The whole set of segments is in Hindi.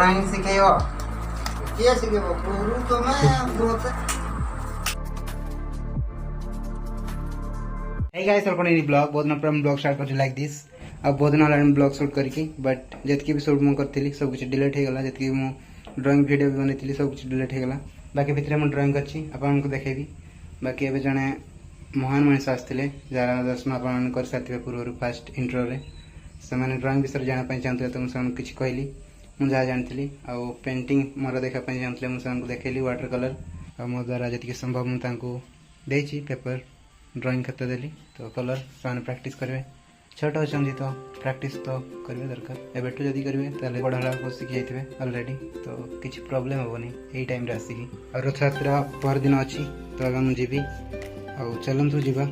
ड्राइंग सिखेयो किए सिखेबो गुरु तुमे बहुत hey guys welcome in blog बहुत दिन पर ब्लॉग स्टार्ट करछि लाइक दिस अब बहुत दिन हलान ब्लॉग शूट करके बट जतकी भी शूट मु करथिली सब कुछ डिलीट हे गला जतकी मु ड्राइंग वीडियो भी बनैथिली सब कुछ डिलीट हे गला बाकी भितरे मु ड्राइंग करछि आपन को देखेबी बाकी एबे जने महान मनीष आसथिले जरा दर्शन आपन कर साथिबे पूर्व फास्ट इंट्रो रे से मैंने ड्राइंग विषय जाना चाहते तो मुझे किसी कहली मुझे जहाँ जानी आउ पेंटिंग मोर देखापी चाहते मुझे देखली वाटर कलर आ मो द्वारा जी संभव मुझे पेपर ड्राइंग करते देली तो कलर से प्रैक्टिस करेंगे छोट अच्छा तो प्रैक्टिस तो करेंगे दरकार एबेठू जदि करेंगे बड़ हाला शिखी जाइए अलरेडी तो किसी प्रॉब्लम हेनी यही टाइम आसिकी और रथयात्रा पर दिन अच्छी तो मुझे जीवी आ चलतु जावा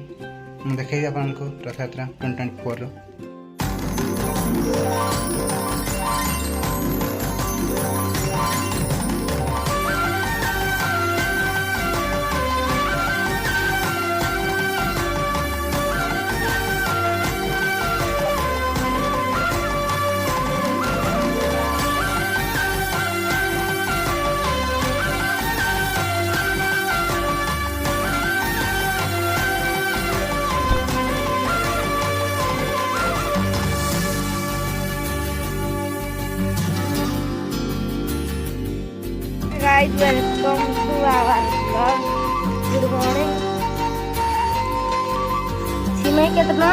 मुझे देखेबी आपको रथयात्रा 2024 रो Guys, welcome to our vlog. Good morning. सीमा कितना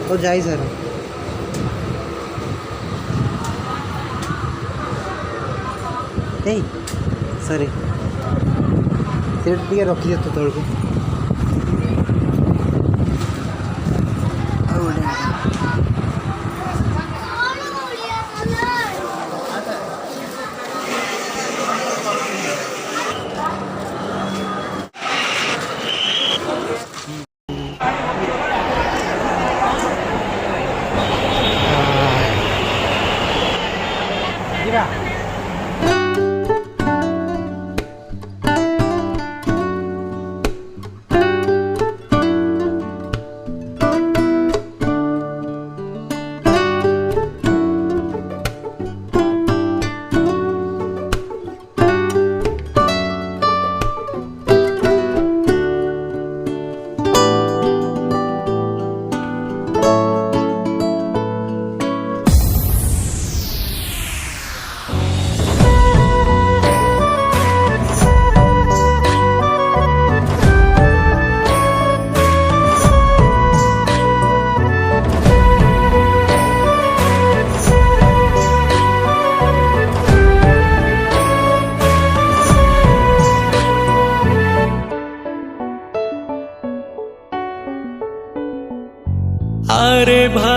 तो जाई सर सॉरी सीट टे रखी तो तौक ଯିବା।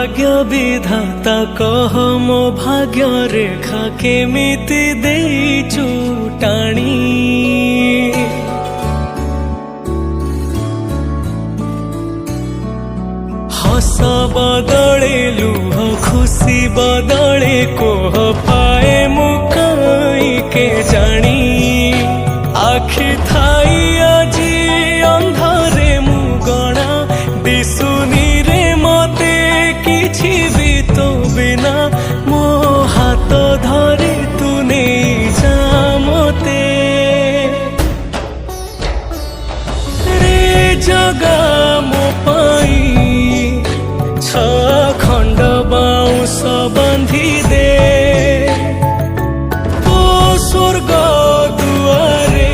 भाग्य विधाता कह मो भाग्य रेखा केमिति देइचु टाणी हस बदले लुह खुशी बदले कोह पाए मुकाई के जानी आखि थाई आजी अंधारे मुगणा दिसुनी रे मते किछि भी तो बिना मो हाथ धरी तू नहीं जा मते रे जगा मो पाई खंड बाउंस बांधी दे तो स्वर्ग दुआरे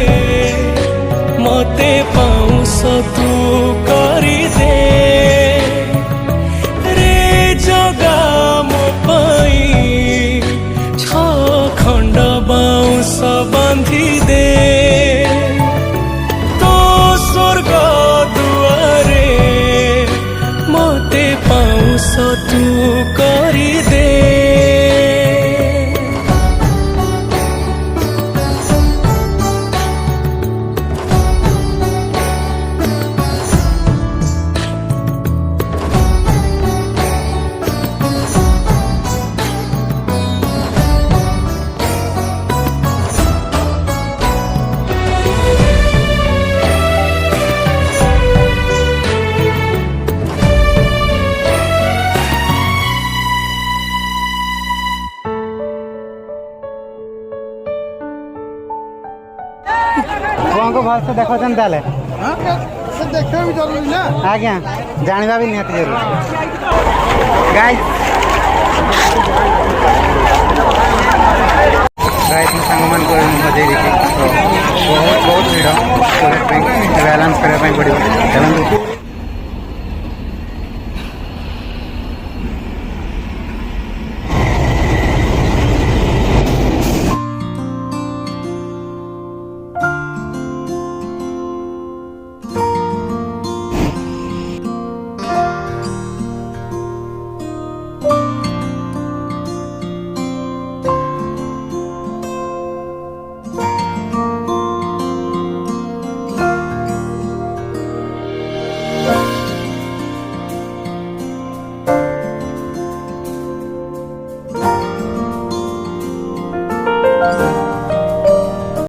मते पाउंस तू करी दे रे जगा मो पाई खंड बाउंस बांधी दे तो स्वर्ग दुआरे मते पाउंस तू करी दे को भल से देखो ताले से देखा भी जरूरी ना आज्ञा जानवा भी निहाती जरूरी गाइस गाइस मैं संगमान को मजे देखी तो बहुत बहुत भीड़ टॉयलेट पे बैलेंस करने पड़ो चलते